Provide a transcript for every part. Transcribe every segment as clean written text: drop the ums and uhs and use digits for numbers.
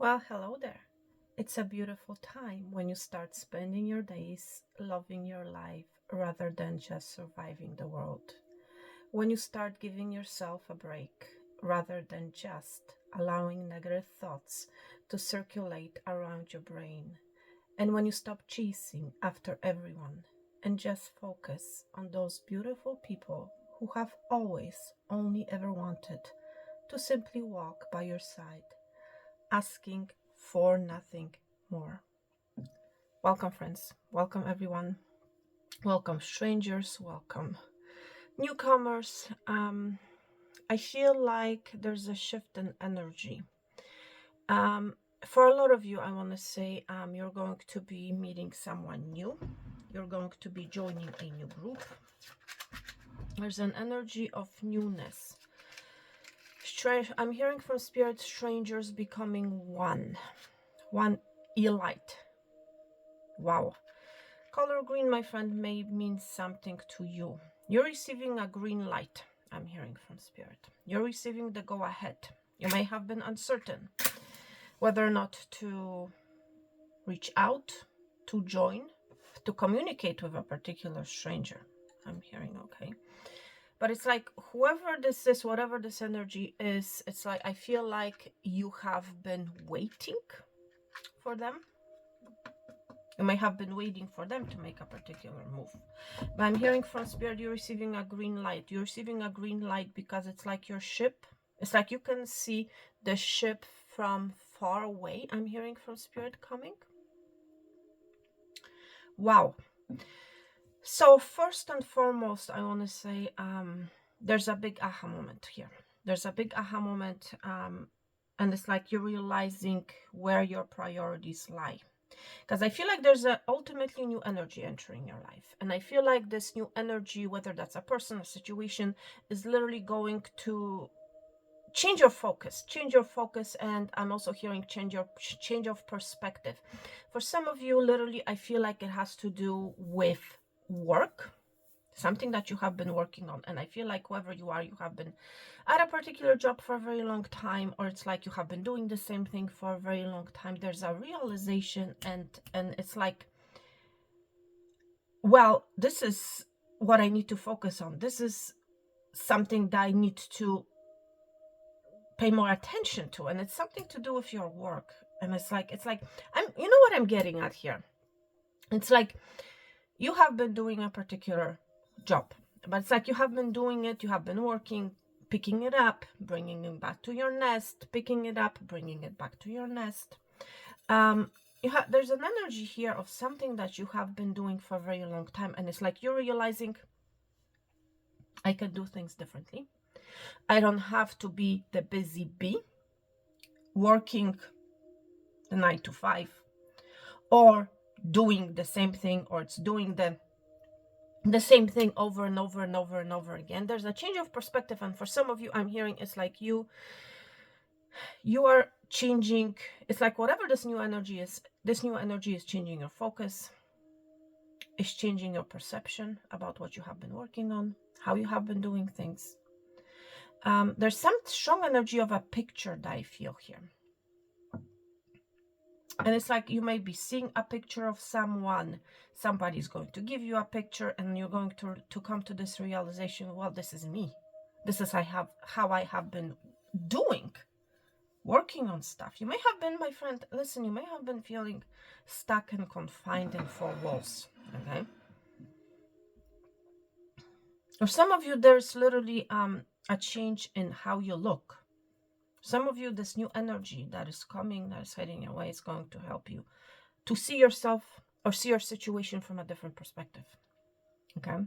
Well, hello there. It's a beautiful time when you start spending your days loving your life rather than just surviving the world. When you start giving yourself a break rather than just allowing negative thoughts to circulate around your brain. And when you stop chasing after everyone and just focus on those beautiful people who have always only ever wanted to simply walk by your side asking for nothing more. Welcome, friends. Welcome, everyone. Welcome, strangers. Welcome, newcomers. I feel like there's a shift in energy. For a lot of you, I want to say you're going to be meeting someone new. You're going to be joining a new group. There's an energy of newness. I'm hearing from spirit strangers becoming one elite. Wow. Color green, my friend, may mean something to you. You're receiving a green light, I'm hearing from spirit. You're receiving the go ahead. You may have been uncertain whether or not to reach out, to join, to communicate with a particular stranger. I'm hearing, okay. But it's like whoever this is, whatever this energy is, it's like I feel like you have been waiting for them. You may have been waiting for them to make a particular move. But I'm hearing from spirit, you're receiving a green light. You're receiving a green light because it's like your ship. It's like you can see the ship from far away. I'm hearing from spirit coming. Wow. So first and foremost, I want to say there's a big aha moment here. There's a big aha moment. And it's like you're realizing where your priorities lie. Because I feel like there's a ultimately new energy entering your life. And I feel like this new energy, whether that's a person or situation, is literally going to change your focus. And I'm also hearing change of perspective. For some of you, literally, I feel like it has to do with work, something that you have been working on. And I feel like whoever you are, you have been at a particular job for a very long time, or it's like you have been doing the same thing for a very long time. There's a realization, and it's like, well, this is what I need to focus on. This is something that I need to pay more attention to, and it's something to do with your work. And it's like I'm, you know what I'm getting at here. It's like you have been doing a particular job, but it's like you have been doing it, you have been working, picking it up, bringing it back to your nest, picking it up, bringing it back to your nest. There's an energy here of something that you have been doing for a very long time, and it's like you're realizing, I can do things differently. I don't have to be the busy bee working the 9 to 5 or doing the same thing, or it's doing the same thing over and over and over and over again. There's a change of perspective, and for some of you, I'm hearing it's like you are changing. It's like whatever this new energy is changing your focus, is changing your perception about what you have been working on, how you have been doing things. There's some strong energy of a picture that I feel here. And it's like you may be seeing a picture of someone. Somebody's going to give you a picture, and you're going to come to this realization, well, this is me. This is how I have been doing, working on stuff. You may have been, my friend, listen, you may have been feeling stuck and confined in four walls, okay? For some of you, there's literally a change in how you look. Some of you, this new energy that is coming, that is heading your way, is going to help you to see yourself or see your situation from a different perspective, okay?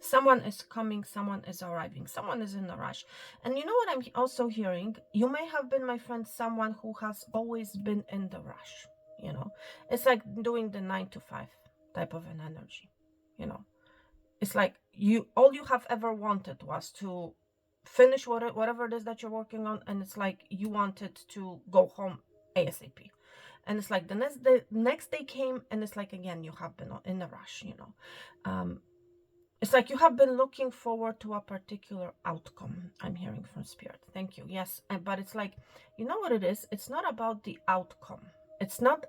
Someone is coming, someone is arriving, someone is in a rush. And you know what I'm also hearing? You may have been, my friend, someone who has always been in the rush, you know? It's like doing the 9 to 5 type of an energy, you know? It's like all you have ever wanted was to finish whatever it is that you're working on, and it's like you wanted to go home ASAP. And it's like the next day came, and it's like, again, you have been in a rush, you know? It's like you have been looking forward to a particular outcome. I'm hearing from Spirit. Thank you. Yes, but it's like, you know what it is? It's not about the outcome. It's not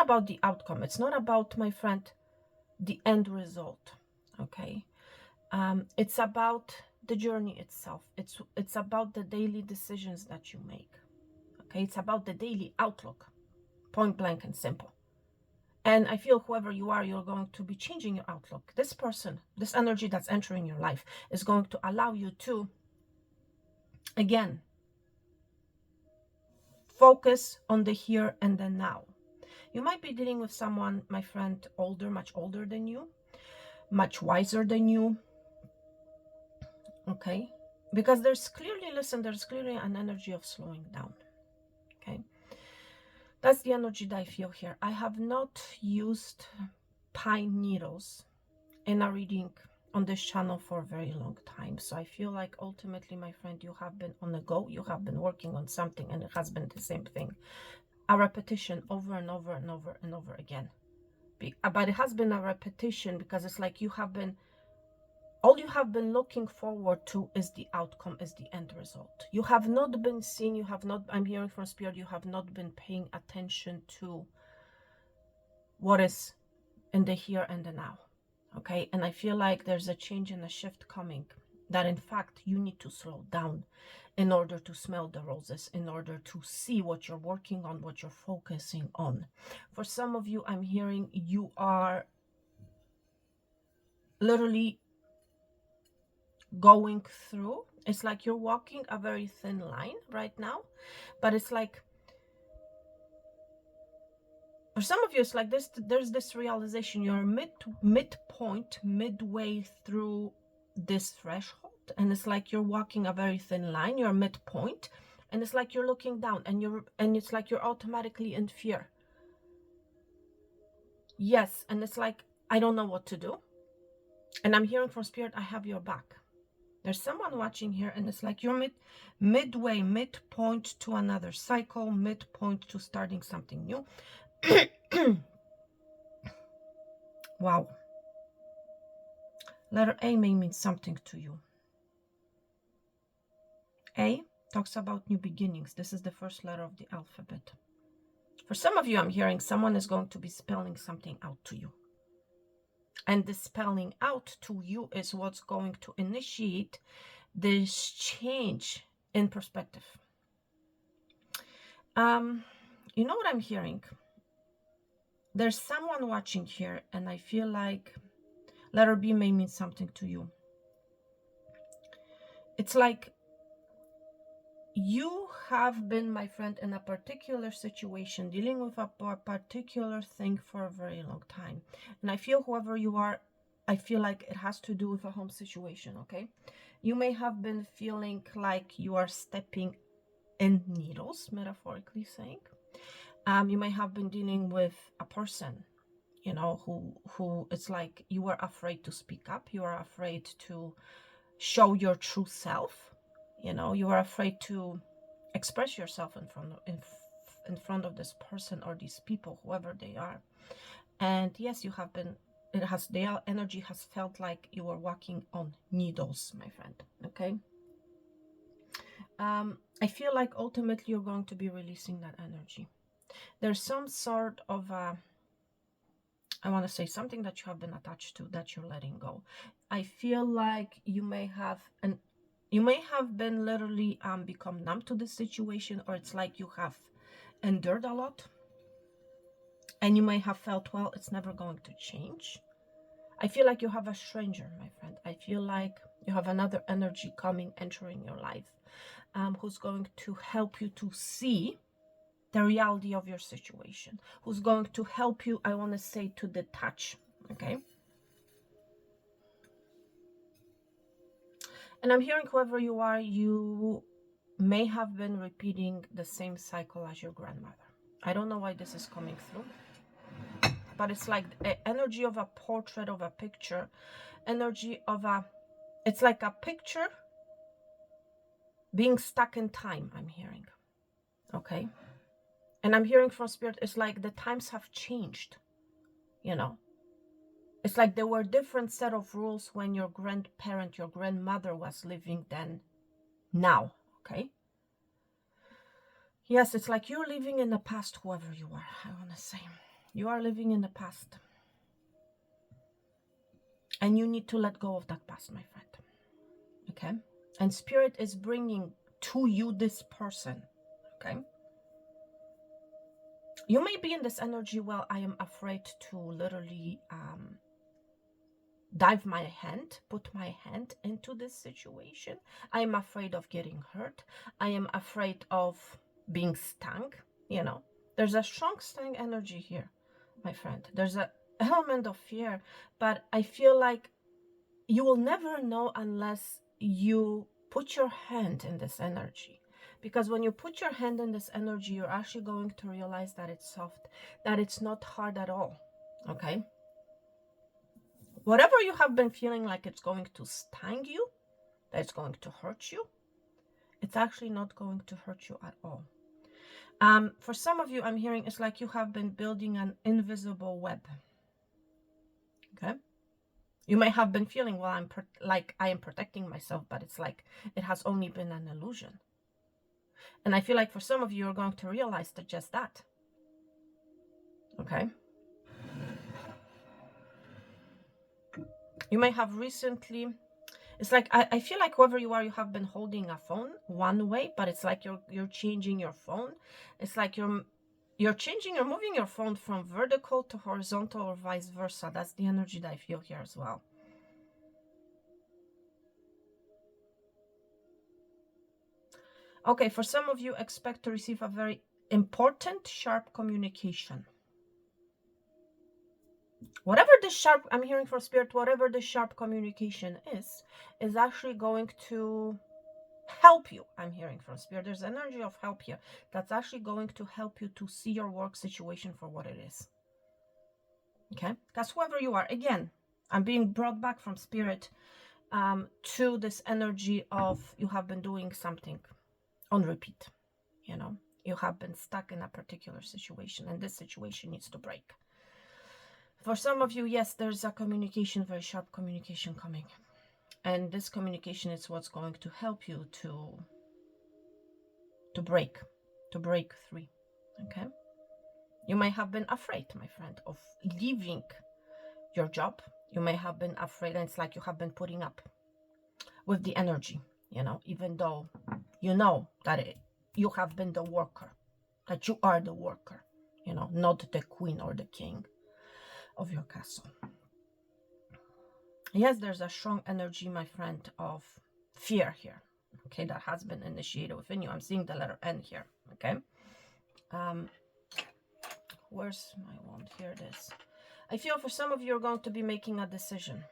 about the outcome. It's not about, my friend, the end result. Okay? It's about the journey itself. It's about the daily decisions that you make. Okay? It's about the daily outlook. Point blank and simple. And I feel whoever you are, you're going to be changing your outlook. This person, this energy that's entering your life is going to allow you to, again, focus on the here and the now. You might be dealing with someone, my friend, older, much older than you, much wiser than you. Okay? Because there's clearly, listen, there's clearly an energy of slowing down. Okay? That's the energy that I feel here. I have not used pine needles in a reading on this channel for a very long time. So I feel like ultimately, my friend, you have been on the go. You have been working on something, and it has been the same thing. A repetition over and over and over and over again. But it has been a repetition because it's like all you have been looking forward to is the outcome, is the end result. You have not been seeing, you have not, I'm hearing from Spirit, you have not been paying attention to what is in the here and the now. Okay, and I feel like there's a change and a shift coming, that in fact you need to slow down in order to smell the roses, in order to see what you're working on, what you're focusing on. For some of you, I'm hearing you are literally going through, it's like you're walking a very thin line right now, but it's like for some of you, it's like this, there's this realization, you're midpoint, midway through this threshold, and it's like you're walking a very thin line, you're midpoint, and it's like you're looking down, and it's like you're automatically in fear. Yes, and it's like, I don't know what to do. And I'm hearing from Spirit, I have your back. There's someone watching here, and it's like you're midpoint to another cycle, midpoint to starting something new. Wow. Letter A may mean something to you. A talks about new beginnings. This is the first letter of the alphabet. For some of you, I'm hearing someone is going to be spelling something out to you. And the spelling out to you is what's going to initiate this change in perspective. You know what I'm hearing? There's someone watching here, and I feel like letter B may mean something to you. It's like you have been, my friend, in a particular situation, dealing with a particular thing for a very long time. And I feel whoever you are, I feel like it has to do with a home situation, okay? You may have been feeling like you are stepping in needles, metaphorically saying. You may have been dealing with a person, you know, who it's like you are afraid to speak up, you are afraid to show your true self, you know, you are afraid to express yourself in front of this person or these people, whoever they are. And yes, you have been, the energy has felt like you were walking on needles, my friend. Okay. I feel like ultimately you're going to be releasing that energy. There's some sort of I want to say something that you have been attached to that you're letting go. I feel like you may have been literally become numb to the situation, or it's like you have endured a lot, and you may have felt, well, it's never going to change. I feel like you have a stranger, my friend. I feel like you have another energy coming, entering your life, who's going to help you to see the reality of your situation, who's going to help you, I want to say, to detach. Okay. And I'm hearing whoever you are, you may have been repeating the same cycle as your grandmother. I don't know why this is coming through, but it's like the energy of a portrait, of a picture, energy of it's like a picture being stuck in time, I'm hearing. Okay. And I'm hearing from Spirit, it's like the times have changed, you know. It's like there were different set of rules when your grandparent, your grandmother was living than now, okay? Yes, it's like you're living in the past, whoever you are, I want to say. You are living in the past. And you need to let go of that past, my friend. Okay? And Spirit is bringing to you this person. Okay? You may be in this energy, well, I am afraid to literally put my hand into this situation. I am afraid of getting hurt. I am afraid of being stung, you know. There's a strong stung energy here, my friend. There's an element of fear, but I feel like you will never know unless you put your hand in this energy. Because when you put your hand in this energy, you're actually going to realize that it's soft, that it's not hard at all, okay? Whatever you have been feeling like it's going to sting you, that it's going to hurt you, it's actually not going to hurt you at all. For some of you, I'm hearing it's like you have been building an invisible web, okay? You may have been feeling, well, I am protecting myself, but it's like it has only been an illusion. And I feel like for some of you, you're going to realize that just that. Okay? You may have recently, it's like, I feel like whoever you are, you have been holding a phone one way, but it's like you're changing your phone. It's like you're moving your phone from vertical to horizontal or vice versa. That's the energy that I feel here as well. Okay, for some of you, expect to receive a very important, sharp communication. Whatever this sharp, I'm hearing from Spirit, whatever this sharp communication is actually going to help you. I'm hearing from Spirit. There's energy of help here. That's actually going to help you to see your work situation for what it is. Okay? That's whoever you are. Again, I'm being brought back from Spirit to this energy of you have been doing something on repeat. You know, you have been stuck in a particular situation, and this situation needs to break. For some of you, yes, there's a communication, very sharp communication coming. And this communication is what's going to help you to break free, okay? You may have been afraid, my friend, of leaving your job. You may have been afraid, and it's like you have been putting up with the energy, you know, even though you know that you have been the worker, that you are the worker, you know, not the queen or the king of your castle. Yes, there's a strong energy, my friend, of fear here, okay, that has been initiated within you. I'm seeing the letter N here, okay? Where's my wand? Here it is. I feel for some of you are going to be making a decision.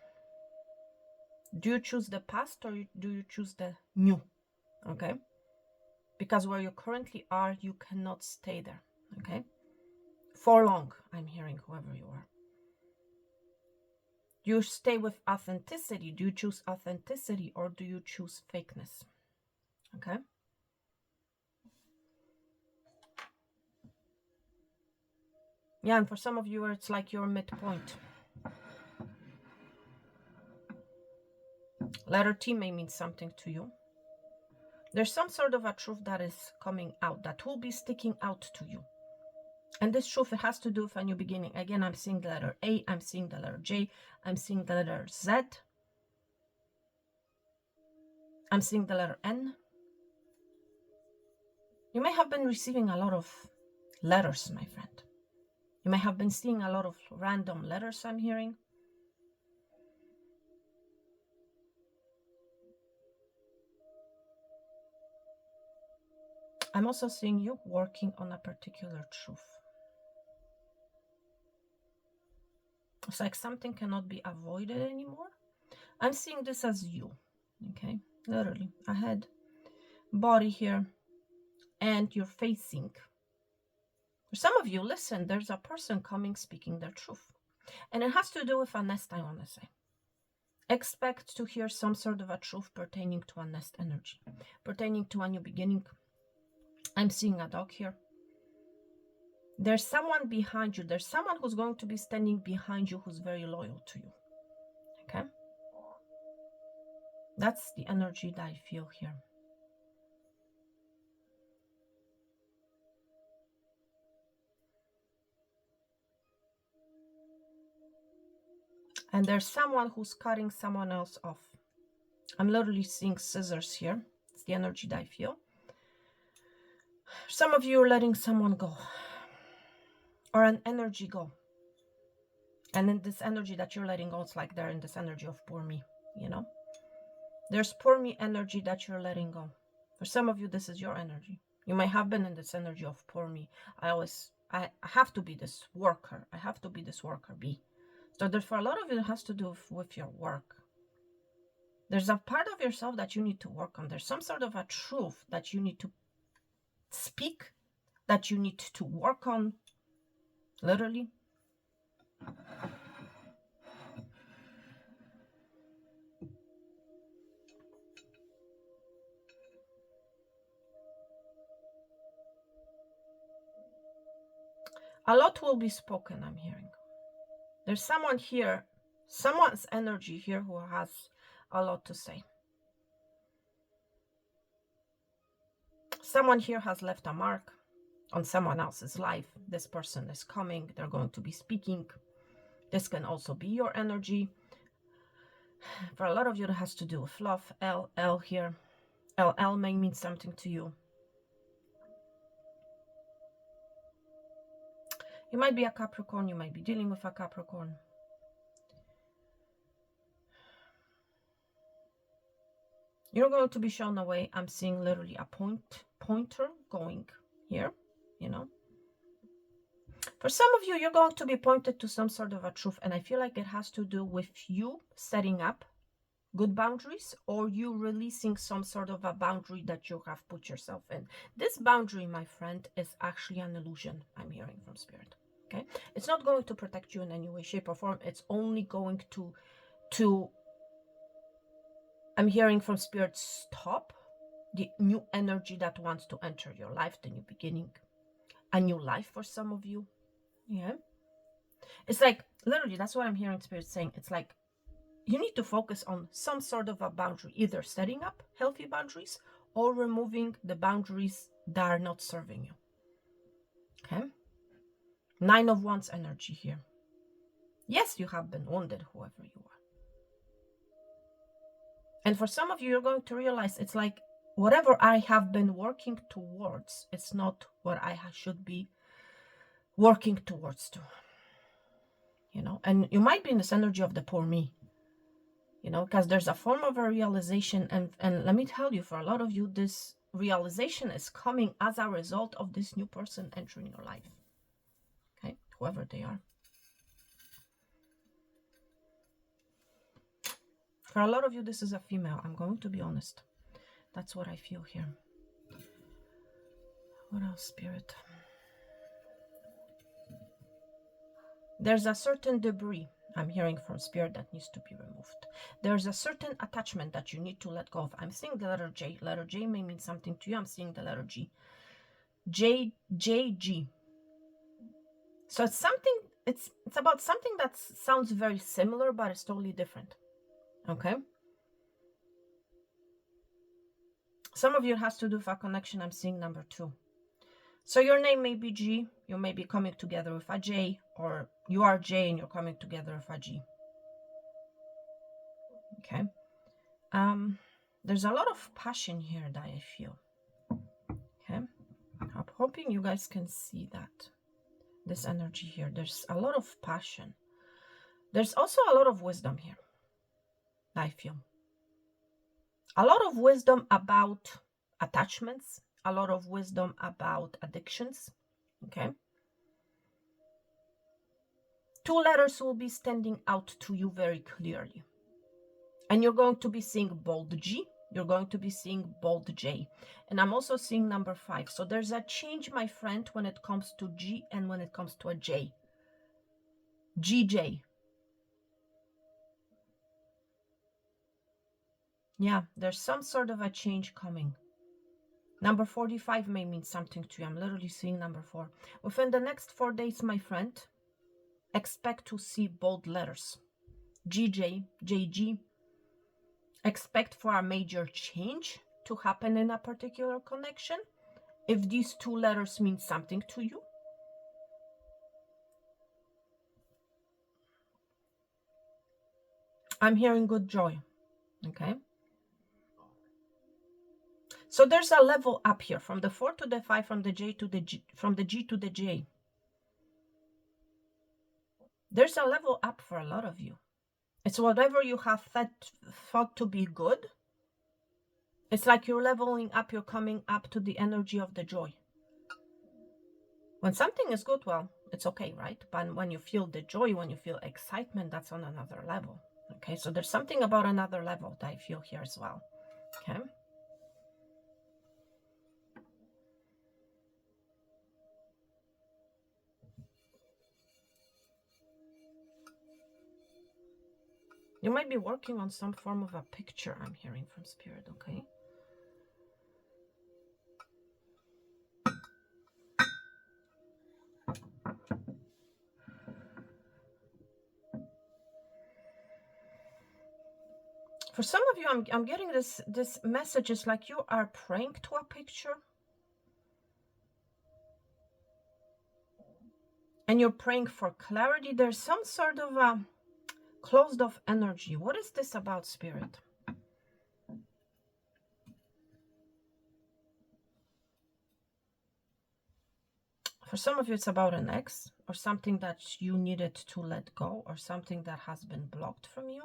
Do you choose the past or do you choose the new? Okay? Because where you currently are, you cannot stay there, okay? For long, I'm hearing, whoever you are. Do you stay with authenticity? Do you choose authenticity or do you choose fakeness? Okay? Yeah, and for some of you, it's like your midpoint. Letter T may mean something to you. There's some sort of a truth that is coming out, that will be sticking out to you. And this truth, it has to do with a new beginning. Again, I'm seeing the letter A, I'm seeing the letter J, I'm seeing the letter Z, I'm seeing the letter N. You may have been receiving a lot of letters, my friend. You may have been seeing a lot of random letters, I'm hearing. I'm also seeing you working on a particular truth. It's like something cannot be avoided anymore. I'm seeing this as you, okay? Literally, a head, body here, and you're facing. For some of you, listen, there's a person coming speaking their truth. And it has to do with a nest, I want to say. Expect to hear some sort of a truth pertaining to a nest energy, pertaining to a new beginning. I'm seeing a dog here. There's someone behind you. There's someone who's going to be standing behind you who's very loyal to you. Okay? That's the energy that I feel here. And there's someone who's cutting someone else off. I'm literally seeing scissors here. It's the energy that I feel. Some of you are letting someone go. Or an energy go. And in this energy that you're letting go, it's like they're in this energy of poor me, you know? There's poor me energy that you're letting go. For some of you, this is your energy. You might have been in this energy of poor me. I have to be this worker. I have to be this worker bee. So that for a lot of you, it has to do with your work. There's a part of yourself that you need to work on. There's some sort of a truth that you need to speak, that you need to work on, literally. A lot will be spoken, I'm hearing. There's someone here, someone's energy here who has a lot to say. Someone here has left a mark on someone else's life. This person is coming. They're going to be speaking. This can also be your energy. For a lot of you, it has to do with love. LL here. LL may mean something to you. You might be a Capricorn. You might be dealing with a Capricorn. You're going to be shown a way. I'm seeing literally a pointer going here, you know. For some of you, you're going to be pointed to some sort of a truth, and I feel like it has to do with you setting up good boundaries or you releasing some sort of a boundary that you have put yourself in. This boundary, my friend, is actually an illusion, I'm hearing from Spirit. Okay, it's not going to protect you in any way, shape, or form. It's only going to I'm hearing from Spirit, stop the new energy that wants to enter your life, the new beginning, a new life for some of you. Yeah, it's like literally that's what I'm hearing Spirit saying. It's like you need to focus on some sort of a boundary, either setting up healthy boundaries or removing the boundaries that are not serving you. Okay, 9 of Wands energy here. Yes, you have been wounded, whoever you are. And for some of you, you're going to realize it's like whatever I have been working towards, it's not what I should be working towards to, you know. And you might be in this energy of the poor me, you know, because there's a form of a realization. And let me tell you, for a lot of you, this realization is coming as a result of this new person entering your life. Okay, whoever they are. For a lot of you, this is a female. I'm going to be honest. That's what I feel here. What else, Spirit? There's a certain debris I'm hearing from Spirit that needs to be removed. There's a certain attachment that you need to let go of. I'm seeing the letter J. Letter J may mean something to you. I'm seeing the letter G. G. So it's something, it's about something that sounds very similar, but it's totally different. Okay? Some of you has to do with a connection. I'm seeing number 2. So your name may be G. You may be coming together with a J, or you are J and you're coming together with a G. Okay? There's a lot of passion here that I feel. Okay? I'm hoping you guys can see that. This energy here. There's a lot of passion. There's also a lot of wisdom here, I feel. A lot of wisdom about attachments. A lot of wisdom about addictions. Okay? 2 letters will be standing out to you very clearly. And you're going to be seeing bold G. You're going to be seeing bold J. And I'm also seeing number 5. So there's a change, my friend, when it comes to G and when it comes to a J. GJ. Yeah, there's some sort of a change coming. Number 45 may mean something to you. I'm literally seeing number 4. Within the next 4 days, my friend, expect to see bold letters. GJ, JG. Expect for a major change to happen in a particular connection. If these 2 letters mean something to you. I'm hearing good joy. Okay. So there's a level up here from the 4 to the 5, from the J to the G, from the G to the J. There's a level up for a lot of you. It's whatever you have thought to be good. It's like you're leveling up, you're coming up to the energy of the joy. When something is good, well, it's okay, right? But when you feel the joy, when you feel excitement, that's on another level. Okay, so there's something about another level that I feel here as well. Okay. You might be working on some form of a picture, I'm hearing from Spirit, okay? For some of you, I'm getting this message is like you are praying to a picture. And you're praying for clarity. There's some sort of a closed off energy. What is this about, Spirit? For some of you, it's about an ex or something that you needed to let go or something that has been blocked from you.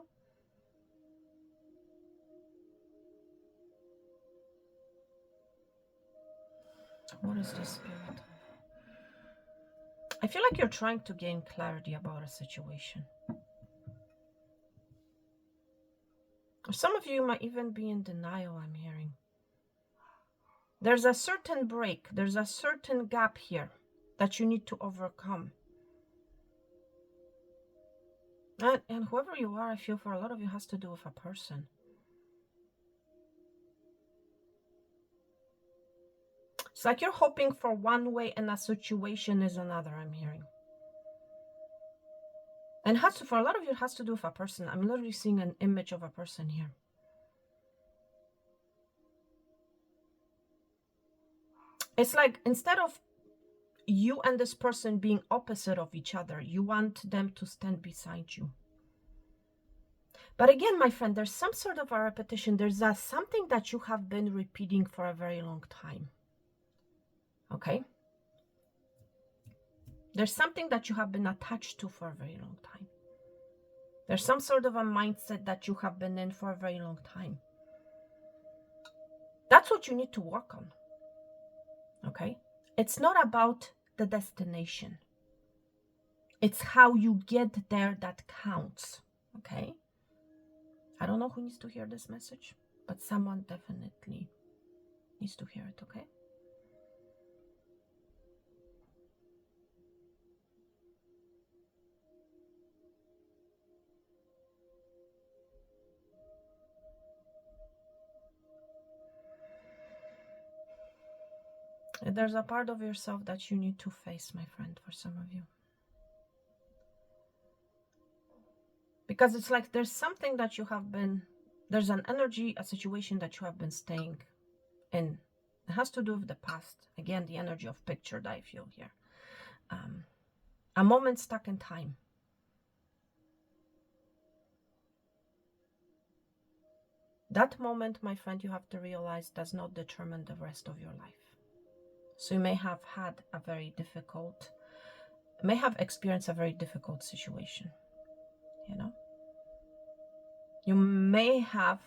What is this, Spirit? I feel like you're trying to gain clarity about a situation. Or some of you might even be in denial, I'm hearing. There's a certain break, there's a certain gap here that you need to overcome. And whoever you are, I feel for a lot of you has to do with a person. It's like you're hoping for one way and a situation is another, I'm hearing. And has to, for a lot of you, it has to do with a person. I'm literally seeing an image of a person here. It's like instead of you and this person being opposite of each other, you want them to stand beside you. But again, my friend, there's some sort of a repetition. There's something that you have been repeating for a very long time. Okay? There's something that you have been attached to for a very long time. There's some sort of a mindset that you have been in for a very long time. That's what you need to work on. Okay? It's not about the destination. It's how you get there that counts. Okay? I don't know who needs to hear this message, but someone definitely needs to hear it, okay? There's a part of yourself that you need to face, my friend, for some of you. Because it's like there's something that you have been, there's an energy, a situation that you have been staying in. It has to do with the past. Again, the energy of picture that I feel here. A moment stuck in time. That moment, my friend, you have to realize does not determine the rest of your life. So you may have had a very difficult, may have experienced a very difficult situation, you know? You may have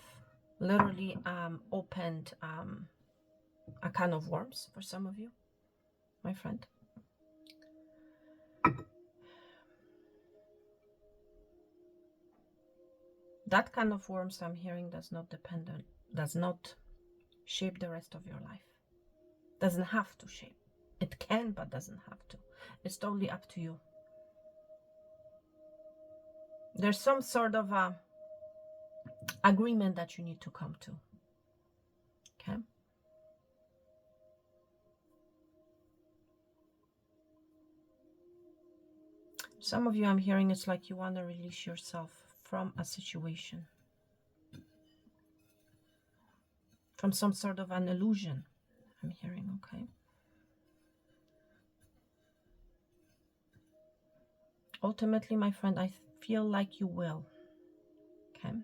literally opened a can of worms for some of you, my friend. That kind of worms I'm hearing does not shape the rest of your life. Doesn't have to shape. It can, but doesn't have to. It's totally up to you. There's some sort of agreement that you need to come to. Okay? Some of you, I'm hearing, it's like you want to release yourself from a situation, from some sort of an illusion, I'm hearing, okay? Ultimately, my friend, I feel like you will, okay?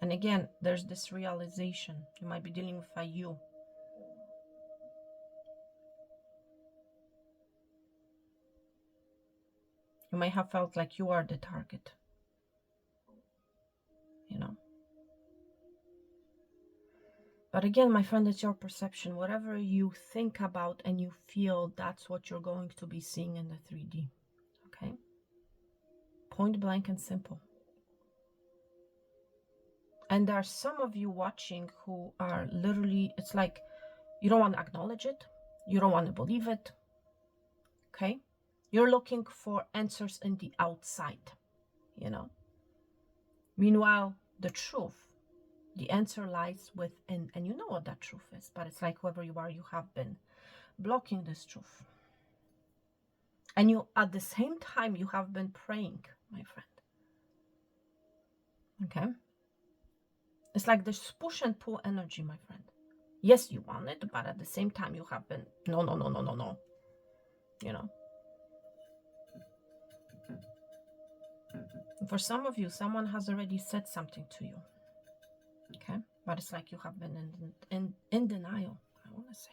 And again, there's this realization. You might be dealing with a you. You may have felt like you are the target, you know? But again, my friend, it's your perception. Whatever you think about and you feel, that's what you're going to be seeing in the 3D, okay? Point blank and simple. And there are some of you watching who are literally, it's like you don't want to acknowledge it. You don't want to believe it, okay? You're looking for answers in the outside, you know? Meanwhile, the truth, the answer lies within, and you know what that truth is, but it's like whoever you are, you have been blocking this truth. And you, at the same time, you have been praying, my friend. Okay? It's like this push and pull energy, my friend. Yes, you want it, but at the same time, you have been, no, no, no, no, no, no. You know? And for some of you, someone has already said something to you. Okay? But it's like you have been in denial, I want to say.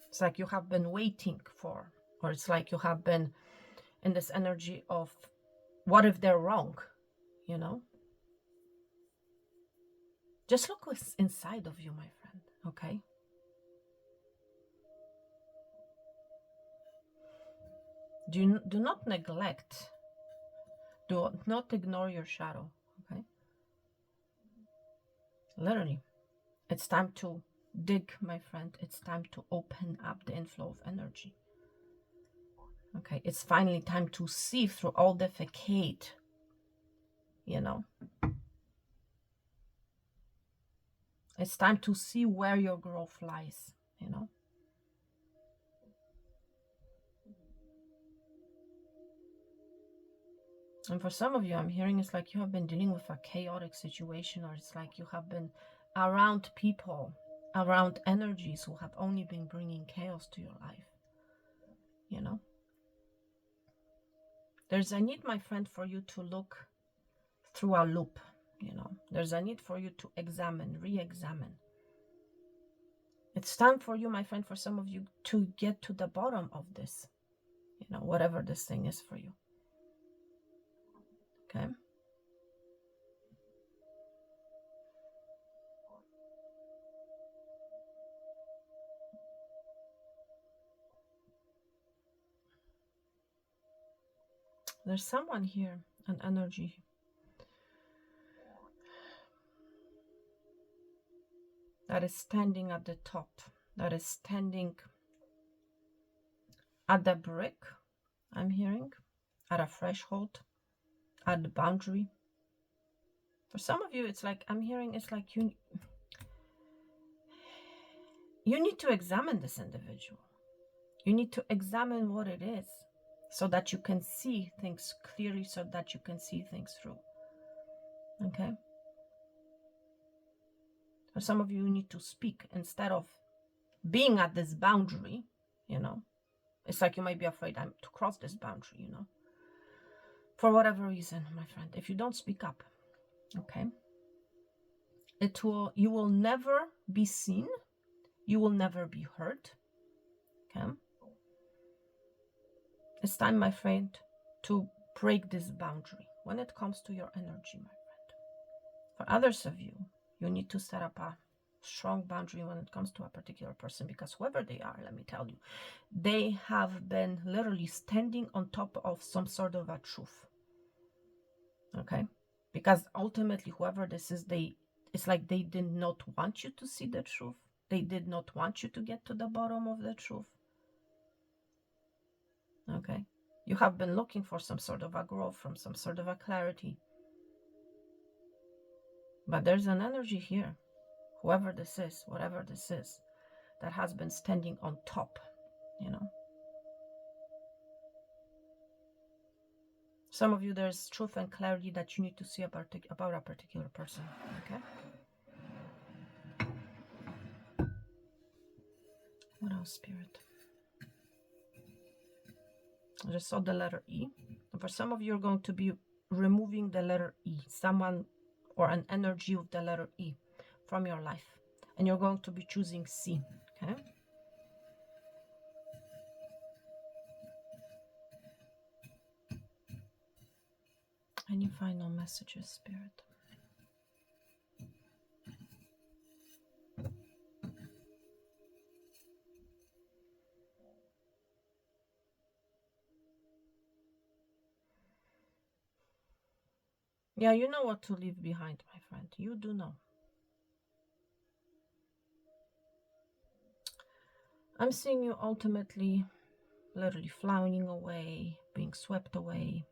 It's like you have been waiting for, or it's like you have been in this energy of, what if they're wrong? You know? Just look what's inside of you, my friend, okay? Do not neglect, do not ignore your shadow, okay? Literally, it's time to dig, my friend. It's time to open up the inflow of energy. Okay, it's finally time to see through all the facade, you know. It's time to see where your growth lies, you know. And for some of you, I'm hearing it's like you have been dealing with a chaotic situation, or it's like you have been around people, around energies who have only been bringing chaos to your life, you know. There's a need, my friend, for you to look through a loop, you know. There's a need for you to examine, re-examine. It's time for you, my friend, for some of you to get to the bottom of this, you know, whatever this thing is for you. Okay? There's someone here, an energy, that is standing at the top, that is standing at the brick, I'm hearing, at a threshold, at the boundary. For some of you, it's like, I'm hearing, it's like you need to examine this individual. You need to examine what it is so that you can see things clearly, so that you can see things through. Okay? For some of you, you need to speak instead of being at this boundary, you know. It's like you might be afraid to cross this boundary, you know. For whatever reason, my friend, if you don't speak up, okay, you will never be seen, you will never be heard. Okay? It's time, my friend, to break this boundary when it comes to your energy, my friend. For others of you, you need to set up a strong boundary when it comes to a particular person, because whoever they are, let me tell you, they have been literally standing on top of some sort of a truth. Okay? Because ultimately, whoever this is, it's like they did not want you to see the truth. They did not want you to get to the bottom of the truth. Okay? You have been looking for some sort of a growth, from some sort of a clarity. But there's an energy here. Whoever this is, whatever this is, that has been standing on top, you know. Some of you, there's truth and clarity that you need to see about a particular person, okay? What else, Spirit? I just saw the letter E. And for some of you, you're going to be removing the letter E, someone or an energy with the letter E from your life. And you're going to be choosing C, okay? Any final messages, Spirit? Yeah, you know what to leave behind, my friend. You do know. I'm seeing you ultimately, literally flying away, being swept away.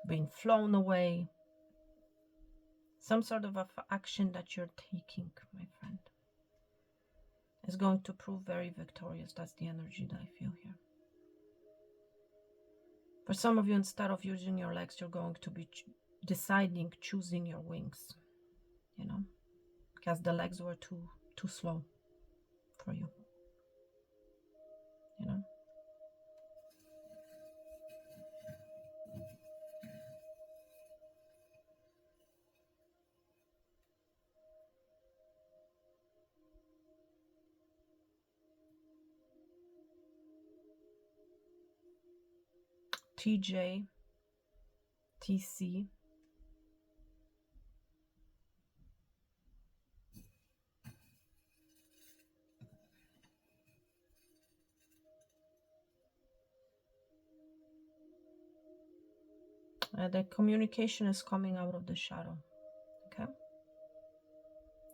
Being flown away. Some sort of action that you're taking, my friend, is going to prove very victorious. That's the energy that I feel here. For some of you, instead of using your legs, you're going to be choosing your wings, you know, because the legs were too slow for you, you know. TJ, TC, the communication is coming out of the shadow, okay?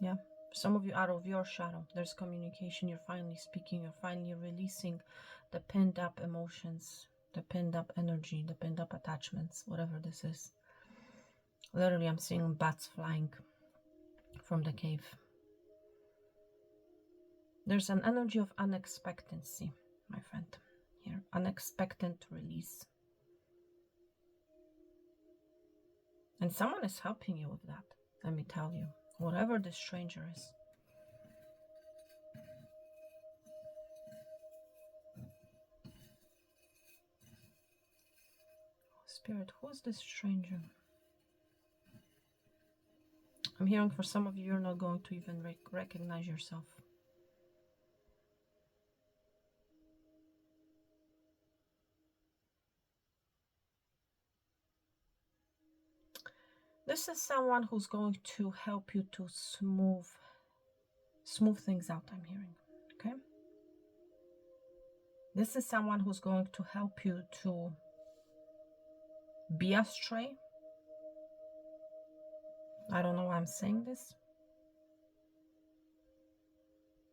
Yeah, some of you out of your shadow, there's communication. You're finally speaking, you're finally releasing the pinned up emotions, the pinned up energy, the pinned up attachments, whatever this is. Literally, I'm seeing bats flying from the cave. There's an energy of unexpectancy, my friend, here. Unexpected release. And someone is helping you with that, let me tell you. Whatever the stranger is. Spirit, who is this stranger? I'm hearing for some of you, you're not going to even recognize yourself. This is someone who's going to help you to smooth things out, I'm hearing, okay? This is someone who's going to help you to be astray. I don't know why I'm saying this.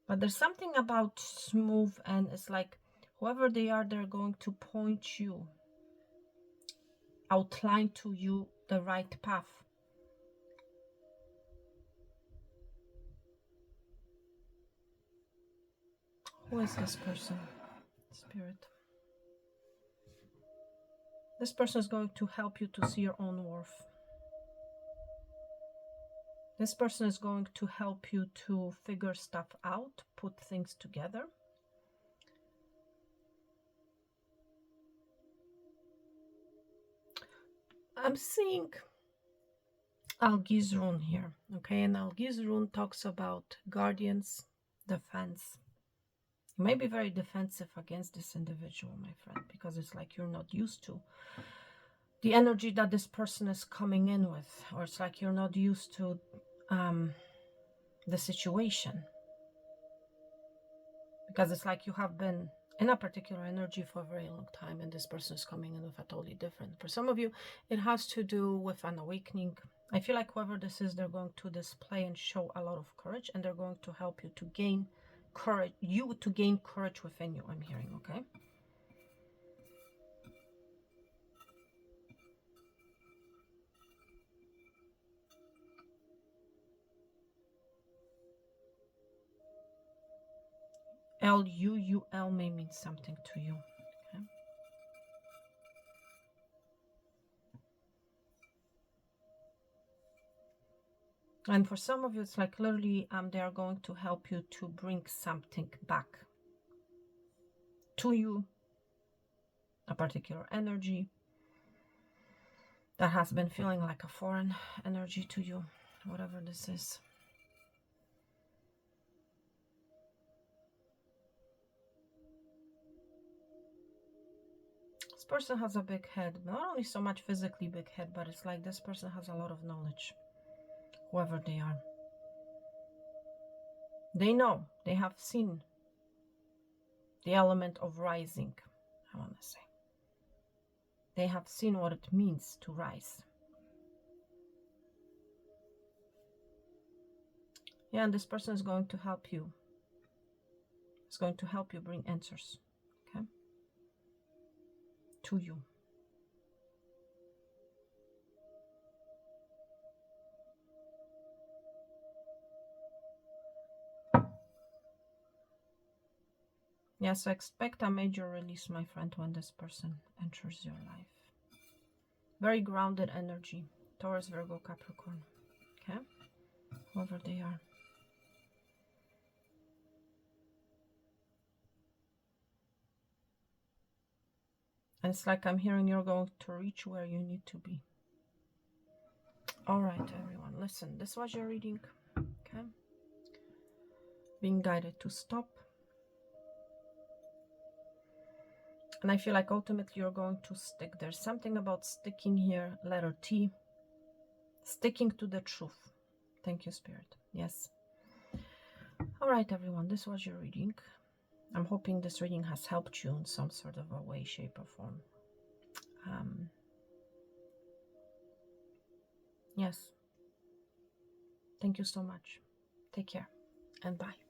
But there's something about smooth, and it's like whoever they are, they're going to point you, outline to you the right path. Who is this person, Spirit? This person is going to help you to see your own worth. This person is going to help you to figure stuff out, put things together. I'm seeing Algiz rune here, okay? And Algiz rune talks about guardians, defense. You may be very defensive against this individual, my friend, because it's like you're not used to the energy that this person is coming in with, or it's like you're not used to the situation, because it's like you have been in a particular energy for a very long time, and this person is coming in with a totally different. For some of you, it has to do with an awakening. I feel like whoever this is, they're going to display and show a lot of courage, and they're going to help you to gain courage, courage within you, I'm hearing, okay? L-U-U-L may mean something to you. Okay? And for some of you, it's like literally they are going to help you to bring something back to you, a particular energy that has been feeling like a foreign energy to you, whatever this is. This person has a big head, not only so much physically big head, but it's like this person has a lot of knowledge, whoever they are. They know, they have seen the element of rising, I want to say. They have seen what it means to rise. Yeah, and this person is going to help you. It's going to help you bring answers, okay, to you. Yeah, so expect a major release, my friend, when this person enters your life. Very grounded energy. Taurus, Virgo, Capricorn. Okay? Whoever they are. And it's like I'm hearing you're going to reach where you need to be. All right, everyone. Listen, this was your reading. Okay? Being guided to stop. And I feel like ultimately you're going to stick. There's something about sticking here, letter T. Sticking to the truth. Thank you, Spirit. Yes. All right, everyone. This was your reading. I'm hoping this reading has helped you in some sort of a way, shape, or form. Yes. Thank you so much. Take care and bye.